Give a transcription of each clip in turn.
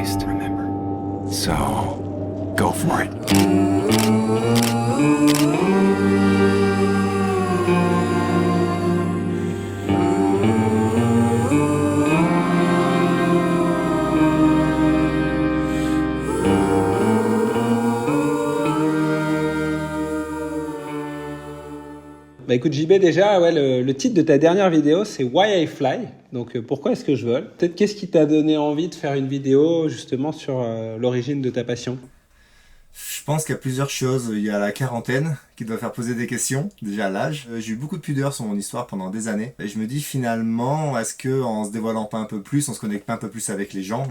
Christ, remember. So, go for it. Bah écoute JB, déjà, ouais, le titre de ta dernière vidéo, c'est Why I Fly. Donc pourquoi est-ce que je vole? Peut-être qu'est-ce qui t'a donné envie de faire une vidéo justement sur l'origine de ta passion? Je pense qu'il y a plusieurs choses. Il y a la quarantaine qui doit faire poser des questions, déjà l'âge. J'ai eu beaucoup de pudeur sur mon histoire pendant des années. Et je me dis finalement, est-ce que en se dévoilant pas un peu plus, on se connecte pas un peu plus avec les gens?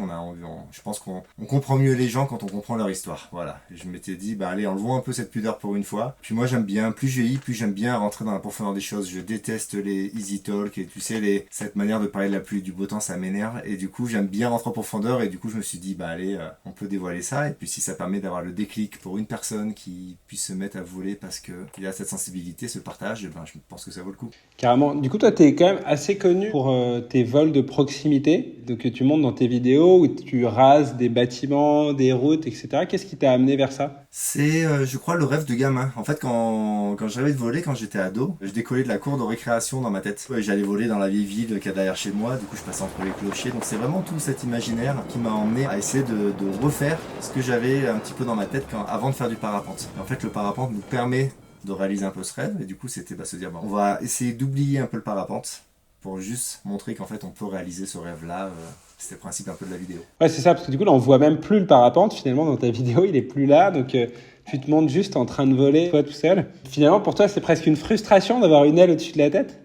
Je pense qu'on comprend mieux les gens quand on comprend leur histoire. Voilà. Et je m'étais dit, bah allez, enlevons un peu cette pudeur pour une fois. Puis moi j'aime bien, plus je vieillis, plus j'aime bien rentrer dans la profondeur des choses. Je déteste les easy talk et tu sais, cette manière de parler de la pluie, du beau temps, ça m'énerve. Et du coup, j'aime bien rentrer en profondeur et du coup, je me suis dit, bah allez, on peut dévoiler ça. Et puis si ça permet d'avoir le déclic pour une personne qui puisse se mettre à voler parce qu'il a cette sensibilité, ce partage, ben, je pense que ça vaut le coup. Carrément. Du coup, toi, tu es quand même assez connu pour tes vols de proximité. Donc, tu montres dans tes vidéos où tu rases des bâtiments, des routes, etc. Qu'est-ce qui t'a amené vers ça? C'est, je crois, le rêve de gamin. En fait, quand j'avais de voler, quand j'étais ado, je décollais de la cour de récréation dans ma tête. Ouais, j'allais voler dans la vieille ville qu'il y a derrière chez moi, du coup je passais entre les clochers. Donc c'est vraiment tout cet imaginaire qui m'a emmené à essayer de refaire ce que j'avais un petit peu dans ma tête avant de faire du parapente. Et en fait, le parapente nous permet de réaliser un peu ce rêve, et du coup c'était se dire, bon, on va essayer d'oublier un peu le parapente pour juste montrer qu'en fait on peut réaliser ce rêve-là. C'était le principe un peu de la vidéo. Ouais, c'est ça, parce que du coup, là, on voit même plus le parapente. Finalement, dans ta vidéo, il est plus là. Donc, tu te montres juste en train de voler, toi tout seul. Finalement, pour toi, c'est presque une frustration d'avoir une aile au-dessus de la tête?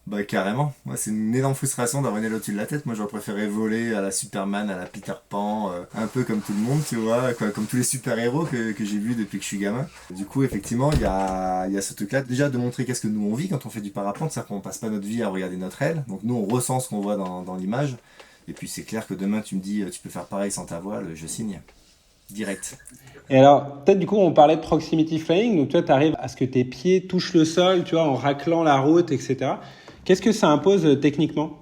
Bah carrément, ouais, c'est une énorme frustration d'avoir une aile au-dessus de la tête. Moi j'aurais préféré voler à la Superman, à la Peter Pan, un peu comme tout le monde, tu vois, quoi, comme tous les super-héros que j'ai vus depuis que je suis gamin. Du coup effectivement il y a ce truc là, déjà de montrer qu'est-ce que nous on vit quand on fait du parapente, c'est-à-dire qu'on passe pas notre vie à regarder notre aile, donc nous on ressent ce qu'on voit dans l'image, et puis c'est clair que demain tu me dis tu peux faire pareil sans ta voile, je signe. Direct. Et alors, peut-être du coup, on parlait de proximity flying. Donc, toi, tu arrives à ce que tes pieds touchent le sol, tu vois, en raclant la route, etc. Qu'est-ce que ça impose techniquement?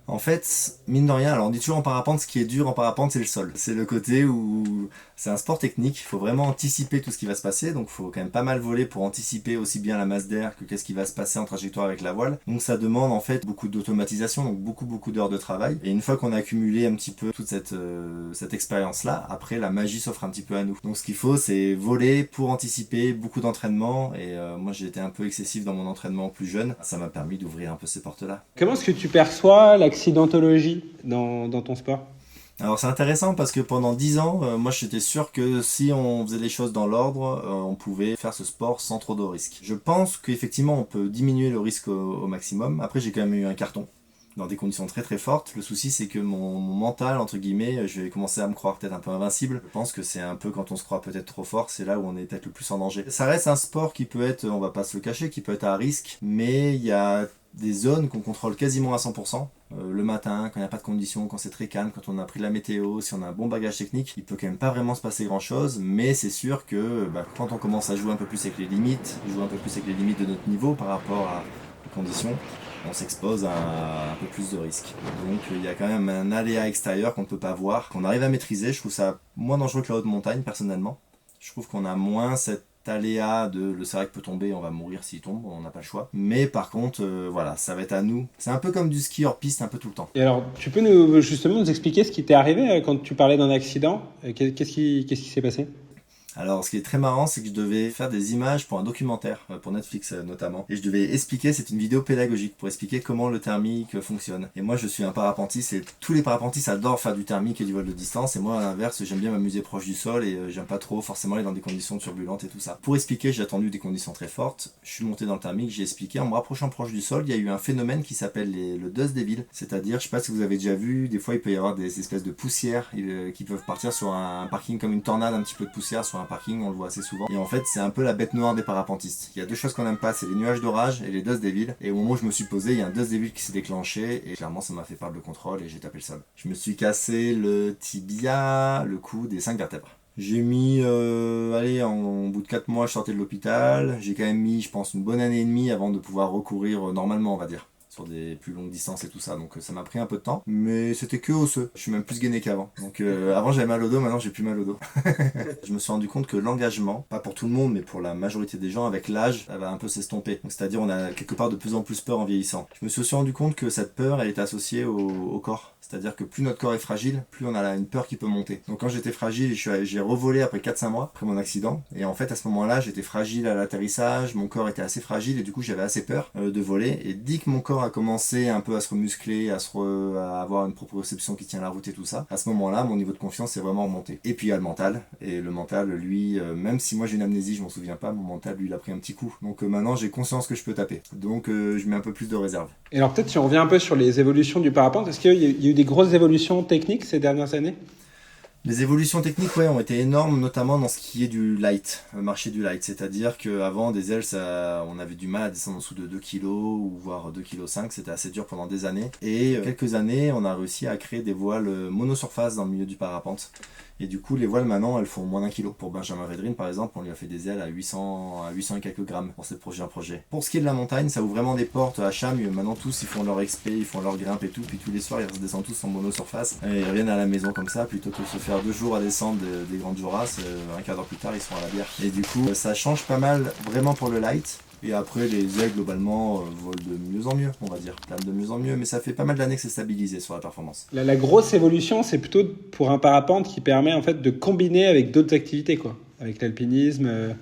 En fait, mine de rien, alors on dit toujours en parapente, ce qui est dur en parapente, c'est le sol. C'est le côté où c'est un sport technique, il faut vraiment anticiper tout ce qui va se passer, donc il faut quand même pas mal voler pour anticiper aussi bien la masse d'air que qu'est-ce qui va se passer en trajectoire avec la voile. Donc ça demande en fait beaucoup d'automatisation, donc beaucoup d'heures de travail. Et une fois qu'on a accumulé un petit peu toute cette expérience-là, après la magie s'offre un petit peu à nous. Donc ce qu'il faut, c'est voler pour anticiper, beaucoup d'entraînement, et moi j'ai été un peu excessif dans mon entraînement plus jeune. Ça m'a permis d'ouvrir un peu ces portes-là. Comment est-ce que tu perçois l'accidentologie dans ton sport? Alors c'est intéressant parce que pendant 10 ans, moi j'étais sûr que si on faisait les choses dans l'ordre, on pouvait faire ce sport sans trop de risques. Je pense qu'effectivement on peut diminuer le risque au maximum. Après j'ai quand même eu un carton dans des conditions très fortes. Le souci c'est que mon mental, entre guillemets, je vais commencer à me croire peut-être un peu invincible. Je pense que c'est un peu quand on se croit peut-être trop fort, c'est là où on est peut-être le plus en danger. Ça reste un sport qui peut être, on va pas se le cacher, qui peut être à risque, mais il y a des zones qu'on contrôle quasiment à 100%. Le matin, quand il n'y a pas de conditions, quand c'est très calme, quand on a pris la météo, si on a un bon bagage technique, il peut quand même pas vraiment se passer grand chose, mais c'est sûr que quand on commence à jouer un peu plus avec les limites, jouer un peu plus avec les limites de notre niveau par rapport aux conditions, on s'expose à un peu plus de risques. Donc il y a quand même un aléa extérieur qu'on ne peut pas voir, qu'on arrive à maîtriser. Je trouve ça moins dangereux que la haute montagne personnellement. Je trouve qu'on a moins cette aléa de le serac peut tomber, on va mourir s'il tombe, on n'a pas le choix. Mais par contre, voilà, ça va être à nous. C'est un peu comme du ski hors piste un peu tout le temps. Et alors, tu peux nous expliquer ce qui t'est arrivé quand tu parlais d'un accident? Qu'est-ce qui s'est passé? Alors, ce qui est très marrant, c'est que je devais faire des images pour un documentaire, pour Netflix notamment. Et je devais expliquer, c'est une vidéo pédagogique, pour expliquer comment le thermique fonctionne. Et moi, je suis un parapentiste, et tous les parapentistes adorent faire du thermique et du vol de distance. Et moi, à l'inverse, j'aime bien m'amuser proche du sol, et j'aime pas trop forcément aller dans des conditions turbulentes et tout ça. Pour expliquer, j'ai attendu des conditions très fortes. Je suis monté dans le thermique, j'ai expliqué. En me rapprochant proche du sol, il y a eu un phénomène qui s'appelle le Dust Devil. C'est-à-dire, je sais pas si vous avez déjà vu, des fois, il peut y avoir des espèces de poussières qui peuvent partir sur un parking comme une tornade, un petit peu de poussière sur un parking, on le voit assez souvent. Et en fait, c'est un peu la bête noire des parapentistes. Il y a deux choses qu'on n'aime pas, c'est les nuages d'orage et les Dust Devil. Et au moment où je me suis posé, il y a un Dust Devil qui s'est déclenché et clairement, ça m'a fait perdre le contrôle et j'ai tapé le sol. Je me suis cassé le tibia, le coude et 5 vertèbres. J'ai mis, en bout de 4 mois, je sortais de l'hôpital. J'ai quand même mis, je pense, une bonne année et demie avant de pouvoir recourir normalement, on va dire. sur des plus longues distances et tout ça. Donc ça m'a pris un peu de temps, mais c'était que osseux. Je suis même plus gainé qu'avant. Donc avant j'avais mal au dos, maintenant j'ai plus mal au dos. Je me suis rendu compte que l'engagement, pas pour tout le monde, mais pour la majorité des gens, avec l'âge, ça va un peu s'estomper. Donc c'est-à-dire on a quelque part de plus en plus peur en vieillissant. Je me suis aussi rendu compte que cette peur, elle est associée au corps. C'est-à-dire que plus notre corps est fragile, plus on a une peur qui peut monter. Donc quand j'étais fragile, j'ai revolé après 4-5 mois, après mon accident. Et en fait, à ce moment-là, j'étais fragile à l'atterrissage, mon corps était assez fragile et du coup, j'avais assez peur de voler. Et dès que mon corps a commencé un peu à se remuscler, à avoir une proprioception qui tient la route et tout ça, à ce moment-là, mon niveau de confiance est vraiment remonté. Et puis il y a le mental. Et le mental, lui, même si moi j'ai une amnésie, je m'en souviens pas, mon mental, lui, il a pris un petit coup. Donc maintenant, j'ai conscience que je peux taper. Donc je mets un peu plus de réserve. Et alors peut-être si on revient un peu sur les évolutions du parapente, est-ce qu'il y a eu des grosses évolutions techniques ces dernières années? Les évolutions techniques ont été énormes, notamment dans ce qui est du light, le marché du light. C'est-à-dire qu'avant, des ailes, on avait du mal à descendre en dessous de 2 kg ou voire 2,5 kg. C'était assez dur pendant des années. Et quelques années, on a réussi à créer des voiles monosurface dans le milieu du parapente. Et du coup, les voiles maintenant, elles font moins d'1 kilo. Pour Benjamin Védrine, par exemple, on lui a fait des ailes à 800 et quelques grammes pour ce projet. Pour ce qui est de la montagne, ça ouvre vraiment des portes à Cham. Maintenant, tous, ils font leur XP, ils font leur grimpe et tout. Puis tous les soirs, ils redescendent tous en monosurface. Et ils reviennent à la maison comme ça, plutôt que de se faire 2 jours à descendre des grandes Joras. Un quart d'heure plus tard, ils sont à la bière. Et du coup, ça change pas mal vraiment pour le light. Et après, les ailes, globalement, volent de mieux en mieux, on va dire. Planent de mieux en mieux, mais ça fait pas mal d'années que c'est stabilisé sur la performance. La grosse évolution, c'est plutôt pour un parapente qui permet en fait de combiner avec d'autres activités, quoi. Avec l'alpinisme.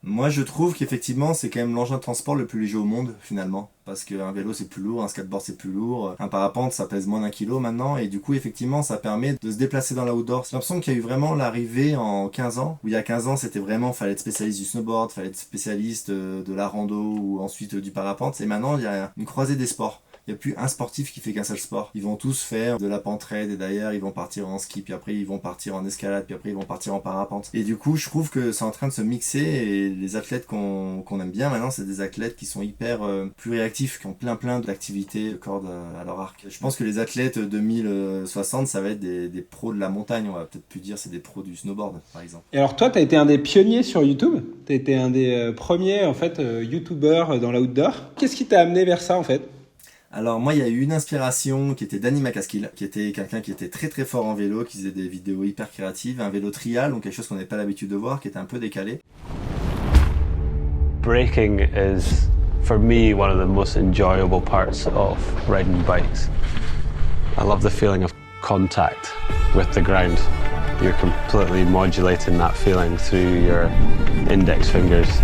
Moi, je trouve qu'effectivement, c'est quand même l'engin de transport le plus léger au monde, finalement. Parce qu'un vélo, c'est plus lourd, un skateboard, c'est plus lourd. Un parapente, ça pèse moins d'1 kilo maintenant. Et du coup, effectivement, ça permet de se déplacer dans l'outdoor. J'ai l'impression qu'il y a eu vraiment l'arrivée en 15 ans. Où il y a 15 ans, c'était vraiment, fallait être spécialiste du snowboard, fallait être spécialiste de la rando ou ensuite du parapente. Et maintenant, il y a une croisée des sports. Il n'y a plus un sportif qui fait qu'un seul sport. Ils vont tous faire de la pentraide et d'ailleurs ils vont partir en ski, puis après ils vont partir en escalade, puis après ils vont partir en parapente. Et du coup, je trouve que c'est en train de se mixer et les athlètes qu'on aime bien maintenant, c'est des athlètes qui sont hyper plus réactifs, qui ont plein d'activités de cordes à leur arc. Je pense que les athlètes 2060, ça va être des pros de la montagne, on va peut-être plus dire c'est des pros du snowboard par exemple. Et alors toi, tu as été un des pionniers sur YouTube. Tu as été un des premiers en fait YouTubeurs dans l'outdoor. Qu'est-ce qui t'a amené vers ça en fait? Alors moi, il y a eu une inspiration qui était Danny McCaskill, qui était quelqu'un qui était très fort en vélo, qui faisait des vidéos hyper créatives, un vélo trial, donc quelque chose qu'on n'avait pas l'habitude de voir, qui était un peu décalé. Braking is, for me, one of the most enjoyable parts of riding bikes. I love the feeling of contact with the ground. You're completely modulating that feeling through your index fingers.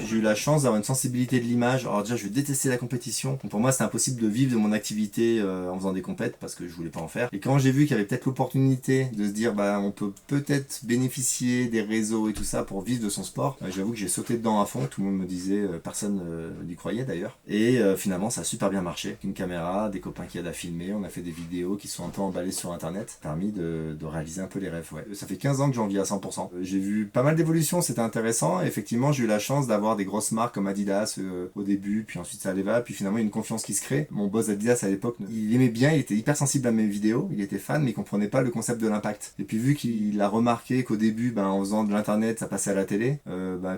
J'ai eu la chance d'avoir une sensibilité de l'image. Alors déjà, je détestais la compétition. Donc pour moi, c'était impossible de vivre de mon activité en faisant des compètes parce que je voulais pas en faire. Et quand j'ai vu qu'il y avait peut-être l'opportunité de se dire, on peut peut-être bénéficier des réseaux et tout ça pour vivre de son sport, j'avoue que j'ai sauté dedans à fond. Tout le monde me disait, personne n'y croyait d'ailleurs. Et finalement, ça a super bien marché. Une caméra, des copains qui aident à filmer. On a fait des vidéos qui sont un peu emballées sur Internet. Permis de réaliser un peu les rêves. Ouais. Ça fait 15 ans que j'en vis à 100%. J'ai vu pas mal d'évolutions, c'était intéressant. Et effectivement, j'ai eu la chance d'avoir des grosses marques comme Adidas au début, puis ensuite ça allait va, puis finalement il y a une confiance qui se crée. Mon boss Adidas à l'époque, il aimait bien, il était hyper sensible à mes vidéos, il était fan, mais il comprenait pas le concept de l'impact. Et puis vu qu'il a remarqué qu'au début, en faisant de l'internet, ça passait à la télé,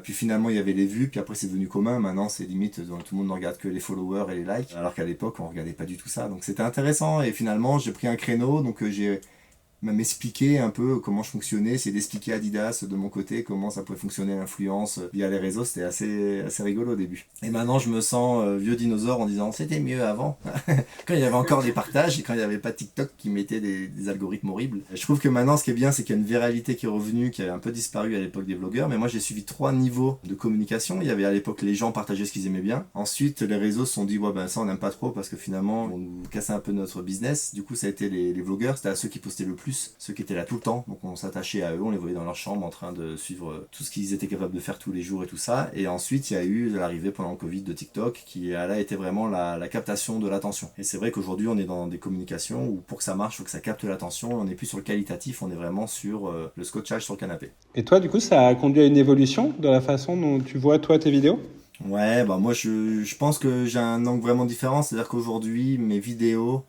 puis finalement il y avait les vues, puis après c'est devenu commun, maintenant c'est limite, tout le monde ne regarde que les followers et les likes, alors qu'à l'époque on regardait pas du tout ça. Donc c'était intéressant, et finalement j'ai pris un créneau, donc j'ai m'expliquer un peu comment je fonctionnais, essayer d'expliquer à Adidas de mon côté comment ça pouvait fonctionner l'influence via les réseaux, c'était assez rigolo au début. Et maintenant je me sens vieux dinosaure en disant c'était mieux avant, quand il y avait encore des partages et quand il n'y avait pas TikTok qui mettait des algorithmes horribles. Je trouve que maintenant ce qui est bien c'est qu'il y a une viralité qui est revenue, qui avait un peu disparu à l'époque des vlogueurs, mais moi j'ai suivi 3 niveaux de communication. Il y avait à l'époque les gens partageaient ce qu'ils aimaient bien, ensuite les réseaux se sont dit ça on n'aime pas trop parce que finalement on nous cassait un peu notre business, du coup ça a été les vlogueurs, c'était à ceux qui postaient le plus, ceux qui étaient là tout le temps, donc on s'attachait à eux, on les voyait dans leur chambre en train de suivre tout ce qu'ils étaient capables de faire tous les jours et tout ça. Et ensuite il y a eu l'arrivée pendant le Covid de TikTok qui là était vraiment la captation de l'attention. Et c'est vrai qu'aujourd'hui on est dans des communications où pour que ça marche, il faut que ça capte l'attention, on n'est plus sur le qualitatif, on est vraiment sur le scotchage sur le canapé. Et toi du coup ça a conduit à une évolution de la façon dont tu vois toi tes vidéos? Ouais, moi je pense que j'ai un angle vraiment différent, c'est-à-dire qu'aujourd'hui mes vidéos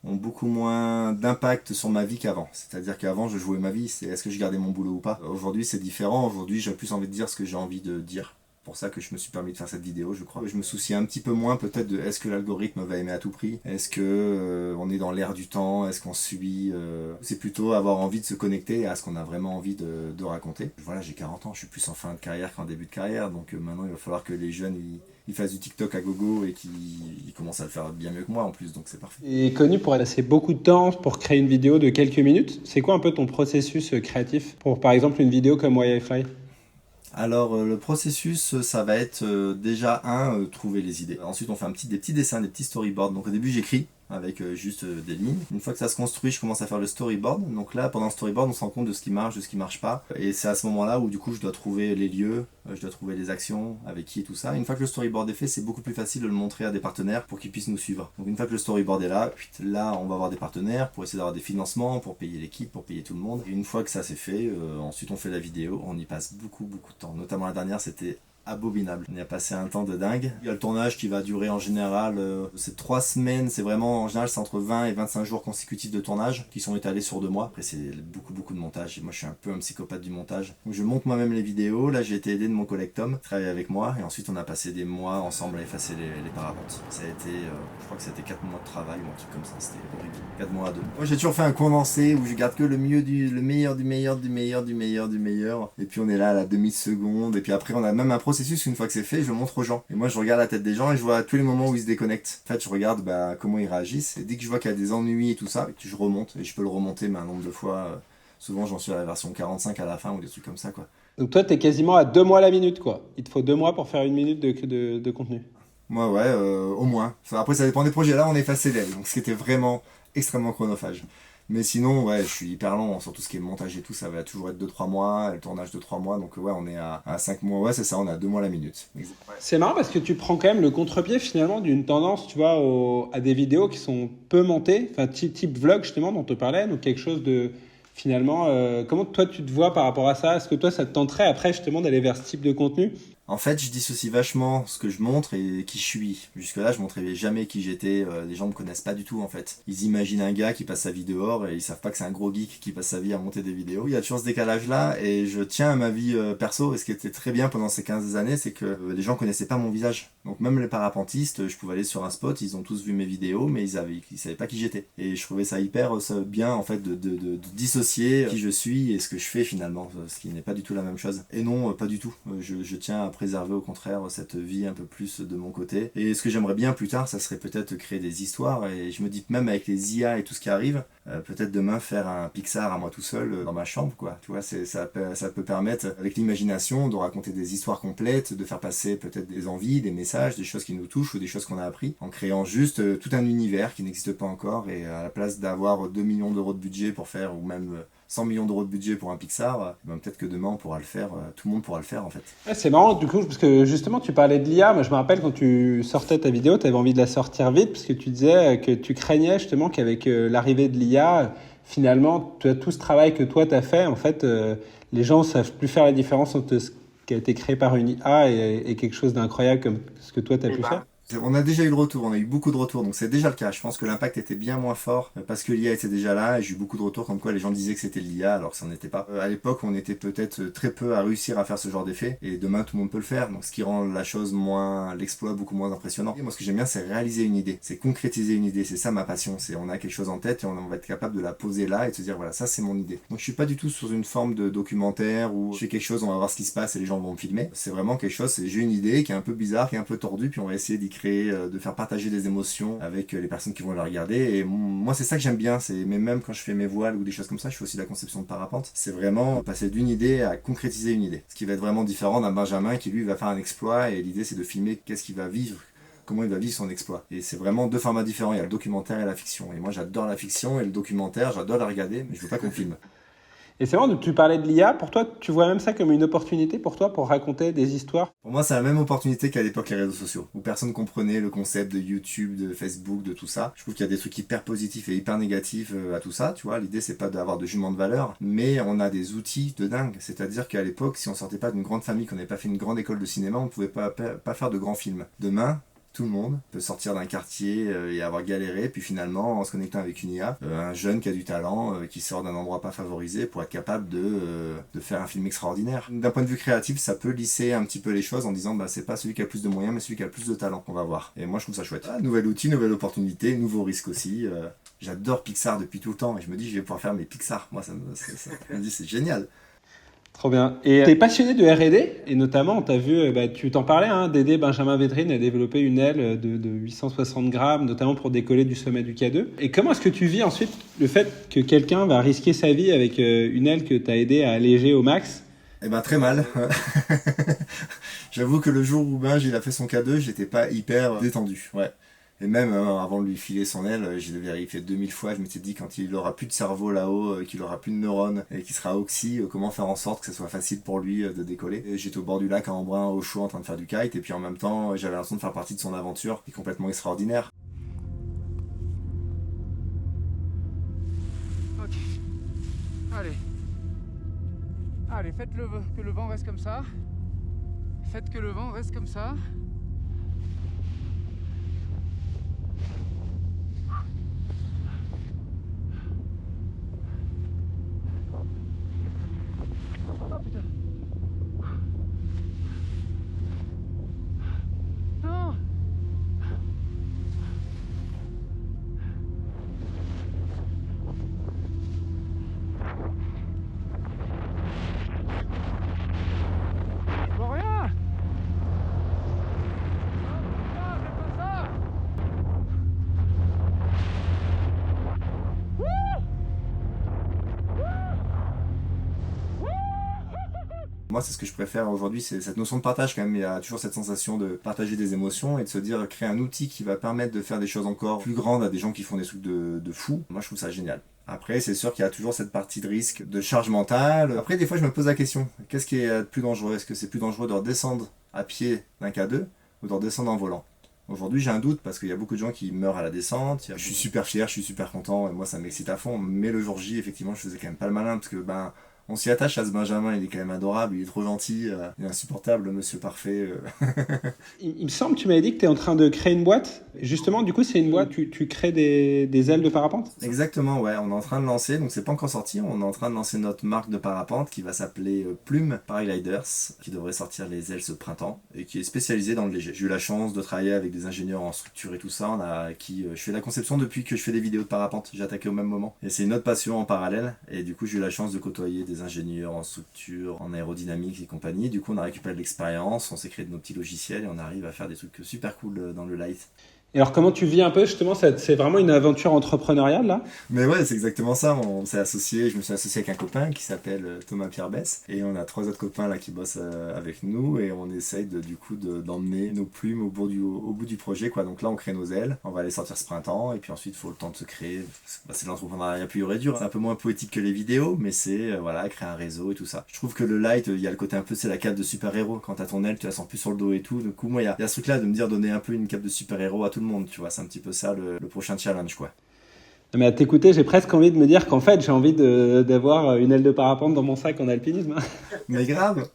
ont beaucoup moins d'impact sur ma vie qu'avant. C'est-à-dire qu'avant, je jouais ma vie, c'est est-ce que je gardais mon boulot ou pas. Aujourd'hui, c'est différent. Aujourd'hui, j'ai plus envie de dire ce que j'ai envie de dire. Pour ça que je me suis permis de faire cette vidéo, je crois. Je me soucie un petit peu moins peut-être de est-ce que l'algorithme va aimer à tout prix, est-ce que on est dans l'air du temps, est-ce qu'on suit, c'est plutôt avoir envie de se connecter à ce qu'on a vraiment envie de raconter. Voilà, j'ai 40 ans, je suis plus en fin de carrière qu'en début de carrière, donc maintenant il va falloir que les jeunes ils fassent du TikTok à gogo et qu'ils commencent à le faire bien mieux que moi en plus, donc c'est parfait. Tu es connu pour passer beaucoup de temps pour créer une vidéo de quelques minutes. C'est quoi un peu ton processus créatif pour par exemple une vidéo comme Why I Fly? Alors le processus, ça va être déjà trouver les idées. Ensuite on fait des petits dessins, des petits storyboards. Donc au début j'écris avec juste des lignes. Une fois que ça se construit, je commence à faire le storyboard. Donc là, pendant le storyboard, on se rend compte de ce qui marche, de ce qui marche pas. Et c'est à ce moment-là où du coup je dois trouver les lieux, je dois trouver les actions, avec qui et tout ça. Une fois que le storyboard est fait, c'est beaucoup plus facile de le montrer à des partenaires pour qu'ils puissent nous suivre. Donc une fois que le storyboard est là, on va avoir des partenaires pour essayer d'avoir des financements, pour payer l'équipe, pour payer tout le monde. Et une fois que ça c'est fait, ensuite on fait la vidéo. On y passe beaucoup de temps. Notamment la dernière, c'était abominable. On y a passé un temps de dingue. Il y a le tournage qui va durer en général, c'est 3 semaines, c'est vraiment, en général c'est entre 20 et 25 jours consécutifs de tournage qui sont étalés sur 2 mois. Après c'est beaucoup de montage et moi je suis un peu un psychopathe du montage. Donc je monte moi-même les vidéos, là j'ai été aidé de mon collègue Tom, qui travaille avec moi et ensuite on a passé des mois ensemble à effacer les parapentes. Ça a été, je crois que c'était 4 mois de travail ou un truc comme ça, c'était horrible. 4 mois à 2. Moi j'ai toujours fait un condensé où je garde que le meilleur du meilleur et puis on est là à la demi-seconde et puis après on a même un processus, une fois que c'est fait, je le montre aux gens. Et moi, je regarde la tête des gens et je vois tous les moments où ils se déconnectent. En fait, je regarde comment ils réagissent. Et dès que je vois qu'il y a des ennuis et tout ça, je remonte. Et je peux le remonter un nombre de fois. Souvent, j'en suis à la version 45 à la fin ou des trucs comme ça, quoi. Donc toi, t'es quasiment à 2 mois la minute, quoi. Il te faut 2 mois pour faire une minute de contenu. Moi, ouais, au moins. Après, ça dépend des projets. Là, on est phase CDL, donc ce qui était vraiment extrêmement chronophage. Mais sinon, ouais, je suis hyper lent sur tout ce qui est montage et tout, ça va toujours être 2-3 mois, le tournage de 3 mois, donc ouais, on est à 5 mois, ouais, c'est ça, on est à 2 mois la minute. C'est marrant parce que tu prends quand même le contre-pied finalement d'une tendance, tu vois, à des vidéos qui sont peu montées, enfin type vlog justement dont on te parlait, donc quelque chose de finalement, comment toi tu te vois par rapport à ça? Est-ce que toi ça te tenterait après justement d'aller vers ce type de contenu? En fait, je dissocie vachement ce que je montre et qui je suis. Jusque-là, je montrais jamais qui j'étais. Les gens me connaissent pas du tout, en fait. Ils imaginent un gars qui passe sa vie dehors et ils savent pas que c'est un gros geek qui passe sa vie à monter des vidéos. Il y a toujours ce décalage-là et je tiens à ma vie perso. Et ce qui était très bien pendant ces 15 années, c'est que les gens connaissaient pas mon visage. Donc même les parapentistes, je pouvais aller sur un spot, ils ont tous vu mes vidéos, mais ils savaient pas qui j'étais. Et je trouvais ça hyper bien, en fait, de dissocier qui je suis et ce que je fais finalement. Ce qui n'est pas du tout la même chose. Et non, pas du tout. Je tiens à préserver au contraire cette vie un peu plus de mon côté. Et ce que j'aimerais bien plus tard, ça serait peut-être créer des histoires. Et je me dis même avec les IA et tout ce qui arrive, peut-être demain faire un Pixar à moi tout seul dans ma chambre, quoi. Tu vois, ça peut permettre avec l'imagination de raconter des histoires complètes, de faire passer peut-être des envies, des messages, des choses qui nous touchent ou des choses qu'on a appris, en créant juste tout un univers qui n'existe pas encore. Et à la place d'avoir 2 millions d'euros de budget pour faire, ou même 100 millions d'euros de budget pour un Pixar, peut-être que demain on pourra le faire, tout le monde pourra le faire en fait. Ouais, c'est marrant du coup parce que justement tu parlais de l'IA, moi je me rappelle quand tu sortais ta vidéo, tu avais envie de la sortir vite parce que tu disais que tu craignais justement qu'avec l'arrivée de l'IA, finalement tout ce travail que toi tu as fait, en fait les gens ne savent plus faire la différence entre ce qui a été créé par une IA et quelque chose d'incroyable comme ce que toi tu as pu faire. On a déjà eu le retour, on a eu beaucoup de retours, donc c'est déjà le cas. Je pense que l'impact était bien moins fort parce que l'IA était déjà là et j'ai eu beaucoup de retours comme quoi les gens disaient que c'était l'IA alors que ça n'en était pas. À l'époque, on était peut-être très peu à réussir à faire ce genre d'effet et demain tout le monde peut le faire, donc ce qui rend la chose l'exploit beaucoup moins impressionnant. Et moi ce que j'aime bien c'est réaliser une idée, c'est concrétiser une idée, c'est ça ma passion, c'est on a quelque chose en tête et on va être capable de la poser là et de se dire voilà ça c'est mon idée. Donc je suis pas du tout sur une forme de documentaire où je fais quelque chose, on va voir ce qui se passe et les gens vont me filmer. C'est vraiment quelque chose, j'ai une idée qui est un peu bizarre, qui est un peu tordue puis on va essayer d'y créer, de faire partager des émotions avec les personnes qui vont la regarder et moi c'est ça que j'aime bien, mais même quand je fais mes voiles ou des choses comme ça, je fais aussi la conception de parapente, c'est vraiment passer d'une idée à concrétiser une idée, ce qui va être vraiment différent d'un Benjamin qui lui va faire un exploit et l'idée c'est de filmer qu'est-ce qu'il va vivre, comment il va vivre son exploit. Et c'est vraiment 2 formats différents, il y a le documentaire et la fiction et moi j'adore la fiction et le documentaire, j'adore la regarder mais je veux pas qu'on filme. Et c'est vrai, tu parlais de l'IA, pour toi, tu vois même ça comme une opportunité pour toi pour raconter des histoires? Pour moi, c'est la même opportunité qu'à l'époque les réseaux sociaux, où personne comprenait le concept de YouTube, de Facebook, de tout ça. Je trouve qu'il y a des trucs hyper positifs et hyper négatifs à tout ça, tu vois. L'idée, c'est pas d'avoir de jugement de valeur, mais on a des outils de dingue. C'est-à-dire qu'à l'époque, si on sortait pas d'une grande famille, qu'on n'avait pas fait une grande école de cinéma, on ne pouvait pas faire de grands films. Demain, Tout le monde peut sortir d'un quartier et avoir galéré, puis finalement, en se connectant avec une IA, un jeune qui a du talent, qui sort d'un endroit pas favorisé pour être capable de faire un film extraordinaire. D'un point de vue créatif, ça peut lisser un petit peu les choses en disant c'est pas celui qui a le plus de moyens, mais celui qui a le plus de talent qu'on va voir. Et moi, je trouve ça chouette. Nouvel outil, nouvelle opportunité, nouveau risque aussi. J'adore Pixar depuis tout le temps et je me dis je vais pouvoir faire mes Pixar. Moi, ça me dit c'est génial. Trop bien. Et t'es passionné de R&D et notamment, t'as vu, tu t'en parlais, d'aider Benjamin Védrine à développer une aile de 860 grammes, notamment pour décoller du sommet du K2. Et comment est-ce que tu vis ensuite le fait que quelqu'un va risquer sa vie avec une aile que t'as aidé à alléger au max? Très mal. J'avoue que le jour où il a fait son K2, j'étais pas hyper détendu. Ouais. Et même avant de lui filer son aile, je l'ai vérifié 2000 fois. Je m'étais dit quand il aura plus de cerveau là-haut, qu'il aura plus de neurones et qu'il sera oxy, comment faire en sorte que ce soit facile pour lui de décoller. Et j'étais au bord du lac à Embrun, au chaud, en train de faire du kite. Et puis en même temps, j'avais l'impression de faire partie de son aventure, qui est complètement extraordinaire. Ok. Allez, faites que le vent reste comme ça. Faites que le vent reste comme ça. Oh putain. Non. Bon, rien. Moi, c'est ce que je préfère aujourd'hui, c'est cette notion de partage quand même. Il y a toujours cette sensation de partager des émotions et de se dire créer un outil qui va permettre de faire des choses encore plus grandes à des gens qui font des trucs de fous. Moi, je trouve ça génial. Après, c'est sûr qu'il y a toujours cette partie de risque, de charge mentale. Après, des fois, je me pose la question, qu'est-ce qui est le plus dangereux? Est-ce que c'est plus dangereux de redescendre à pied d'un K2 ou de redescendre en volant? Aujourd'hui, j'ai un doute parce qu'il y a beaucoup de gens qui meurent à la descente. Je suis super fier, je suis super content et moi, ça m'excite à fond. Mais le jour J, effectivement, je faisais quand même pas le malin parce que on s'y attache à ce Benjamin, il est quand même adorable, il est trop gentil, il est insupportable, monsieur parfait. Il me semble que tu m'avais dit que tu es en train de créer une boîte. Justement, du coup, c'est une boîte, tu crées des ailes de parapente? Exactement, ouais, on est en train de lancer, donc c'est pas encore sorti, on est en train de lancer notre marque de parapente qui va s'appeler Plume Paragliders, qui devrait sortir les ailes ce printemps, et qui est spécialisée dans le léger. J'ai eu la chance de travailler avec des ingénieurs en structure et tout ça, je fais la conception depuis que je fais des vidéos de parapente, j'ai attaqué au même moment. Et c'est une autre passion en parallèle, et du coup j'ai eu la chance de côtoyer des ingénieurs en structure, en aérodynamique et compagnie. Du coup, on a récupéré de l'expérience, on s'est créé de nos petits logiciels et on arrive à faire des trucs super cool dans le light. Et alors, comment tu vis un peu, justement, c'est vraiment une aventure entrepreneuriale, là? Mais ouais, c'est exactement ça. Je me suis associé avec un copain qui s'appelle Thomas Pierre Bess. Et on a 3 autres copains là qui bossent avec nous. Et on essaye d'emmener nos plumes au bout du projet, quoi. Donc là, on crée nos ailes. On va les sortir ce printemps. Et puis ensuite, il faut le temps de se créer. C'est l'entrepreneuriat pur et dur. C'est un peu moins poétique que les vidéos. Mais c'est, créer un réseau et tout ça. Je trouve que le light, il y a le côté un peu, c'est la cape de super-héros. Quand t'as ton aile, tu la sens plus sur le dos et tout. Du coup, moi, il y a ce truc-là de me dire donner un peu une cape de super-héros à tout le monde, tu vois, c'est un petit peu ça le prochain challenge, quoi. Mais à t'écouter, j'ai presque envie de me dire qu'en fait, j'ai envie d'avoir une aile de parapente dans mon sac en alpinisme. Mais grave.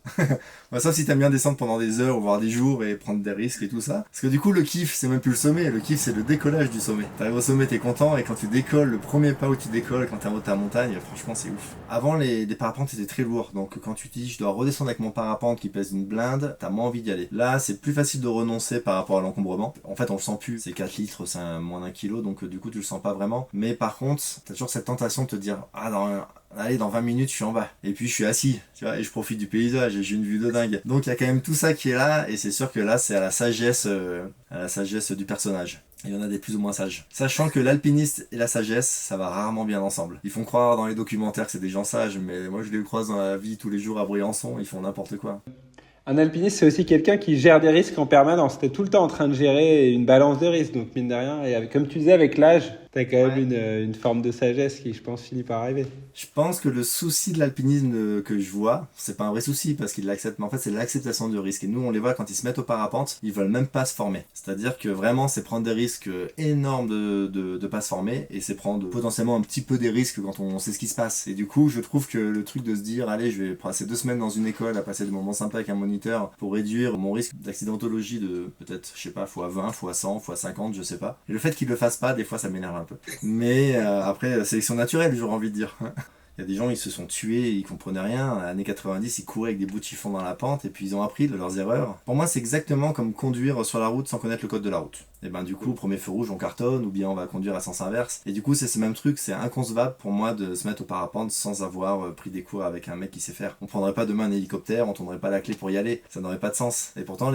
Sauf si t'aimes bien descendre pendant des heures, voire des jours et prendre des risques et tout ça. Parce que du coup, le kiff, c'est même plus le sommet. Le kiff, c'est le décollage du sommet. T'arrives au sommet, t'es content, et quand tu décolles, le premier pas où tu décolles, quand t'es en haut de ta montagne, franchement, c'est ouf. Avant, les parapentes étaient très lourds. Donc, quand tu te dis, je dois redescendre avec mon parapente qui pèse une blinde, t'as moins envie d'y aller. Là, c'est plus facile de renoncer par rapport à l'encombrement. En fait, on le sent plus. C'est 4 litres, c'est moins d'1 kilo, donc du coup, tu le sens pas vraiment. Mais par contre, t'as toujours cette tentation de te dire, allez, dans 20 minutes, je suis en bas. Et puis, je suis assis, tu vois, et je profite du paysage, et j'ai une vue de dingue. Donc, il y a quand même tout ça qui est là, et c'est sûr que là, c'est à la sagesse du personnage. Il y en a des plus ou moins sages. Sachant que l'alpiniste et la sagesse, ça va rarement bien ensemble. Ils font croire dans les documentaires que c'est des gens sages, mais moi, je les croise dans la vie tous les jours à Briançon, ils font n'importe quoi. Un alpiniste, c'est aussi quelqu'un qui gère des risques en permanence. T'es tout le temps en train de gérer une balance de risques, donc mine de rien. Et comme tu disais, avec l'âge, T'as quand même une forme de sagesse qui, je pense, finit par arriver. Je pense que le souci de l'alpinisme que je vois, c'est pas un vrai souci parce qu'ils l'acceptent, mais en fait c'est l'acceptation du risque. Et nous on les voit quand ils se mettent au parapente, ils veulent même pas se former. C'est-à-dire que vraiment c'est prendre des risques énormes de pas se former et c'est prendre potentiellement un petit peu des risques quand on sait ce qui se passe. Et du coup je trouve que le truc de se dire allez je vais passer 2 semaines dans une école à passer des moments sympas avec un moniteur pour réduire mon risque d'accidentologie de peut-être je sais pas fois 20, fois 100, fois 50, je sais pas. Et le fait qu'ils le fassent pas, des fois ça m'énerve un peu. Mais après sélection naturelle j'aurais envie de dire. Il y a des gens, ils se sont tués, ils comprenaient rien. À l'année 90, ils couraient avec des bouts de chiffon dans la pente et puis ils ont appris de leurs erreurs. Pour moi, c'est exactement comme conduire sur la route sans connaître le code de la route. Et ben du coup, premier feu rouge, on cartonne ou bien on va conduire à sens inverse. Et du coup, c'est ce même truc, c'est inconcevable pour moi de se mettre au parapente sans avoir pris des cours avec un mec qui sait faire. On prendrait pas demain un hélicoptère, on tournerait pas la clé pour y aller. Ça n'aurait pas de sens. Et pourtant,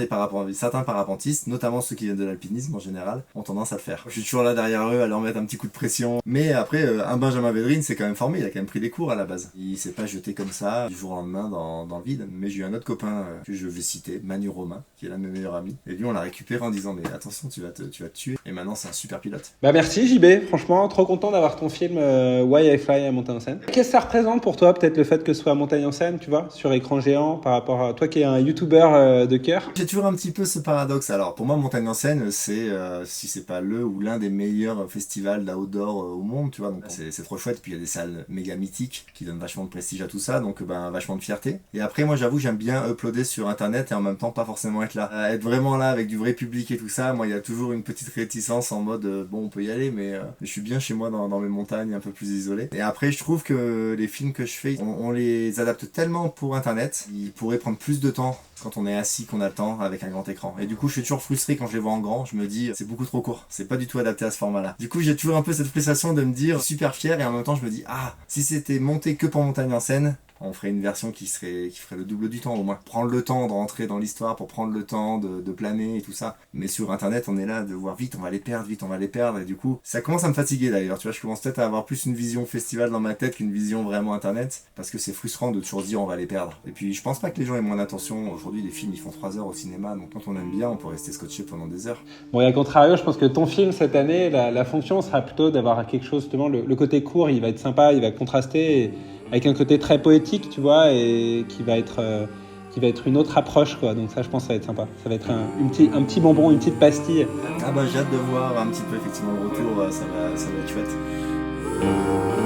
certains parapentistes, notamment ceux qui viennent de l'alpinisme en général, ont tendance à le faire. Je suis toujours là derrière eux à leur mettre un petit coup de pression. Mais après, un Benjamin Védrine, c'est quand même formé, il a quand même pris des cours à la base. Il s'est pas jeté comme ça du jour au lendemain dans le vide. Mais j'ai eu un autre copain que je vais citer, Manu Romain, qui est l'un de mes meilleurs amis. Et lui, on l'a récupéré en disant mais attention, tu vas te tuer. Et maintenant, c'est un super pilote. Bah merci JB, franchement, trop content d'avoir ton film Why I Fly à Montagne en Seine. Qu'est-ce que ça représente pour toi, peut-être le fait que ce soit à Montagne en Seine, tu vois, sur écran géant, par rapport à toi qui es un youtubeur de cœur? J'ai toujours un petit peu ce paradoxe. Alors, pour moi, Montagne en Seine, c'est, si c'est pas le ou l'un des meilleurs festivals d'outdoor au monde, tu vois. Donc, c'est trop chouette. Puis, il y a des salles méga mythiques qui donnent vachement de prestige à tout ça. Donc, vachement de fierté. Et après, moi, j'avoue, j'aime bien uploader sur Internet et en même temps, pas forcément être là. Être vraiment là avec du vrai public et tout ça. Moi, il y a toujours une petite réticence en mode, bon, on peut y aller, mais je suis bien chez moi dans mes montagnes un peu plus isolées. Et après, je trouve que les films que je fais, on les adapte tellement pour Internet. Ils pourraient prendre plus de temps quand on est assis qu'on a le temps avec un grand écran. Et du coup, je suis toujours frustré quand je les vois en grand. Je me dis, c'est beaucoup trop court. C'est pas du tout adapté à ce format-là. Du coup, j'ai toujours un peu cette frustration de me dire, super fier, et en même temps, je me dis, ah, si c'était monté que pour Montagne en Seine, on ferait une version qui ferait le double du temps au moins. Prendre le temps de rentrer dans l'histoire, pour prendre le temps de planer et tout ça. Mais sur Internet, on est là de voir vite, on va les perdre. Et du coup, ça commence à me fatiguer d'ailleurs. Tu vois, je commence peut-être à avoir plus une vision festival dans ma tête qu'une vision vraiment Internet. Parce que c'est frustrant de toujours se dire on va les perdre. Et puis, je pense pas que les gens aient moins d'attention. Aujourd'hui, les films, ils font 3 heures au cinéma. Donc quand on aime bien, on peut rester scotché pendant des heures. Bon, et à contrario, je pense que ton film cette année, la fonction sera plutôt d'avoir quelque chose, justement, le côté court, il va être sympa, il va contraster avec un côté très poétique, tu vois, et qui va être une autre approche, quoi. Donc ça, je pense que ça va être sympa. Ça va être un petit bonbon, une petite pastille. Ah bah j'ai hâte de voir un petit peu effectivement le retour, ça va être chouette.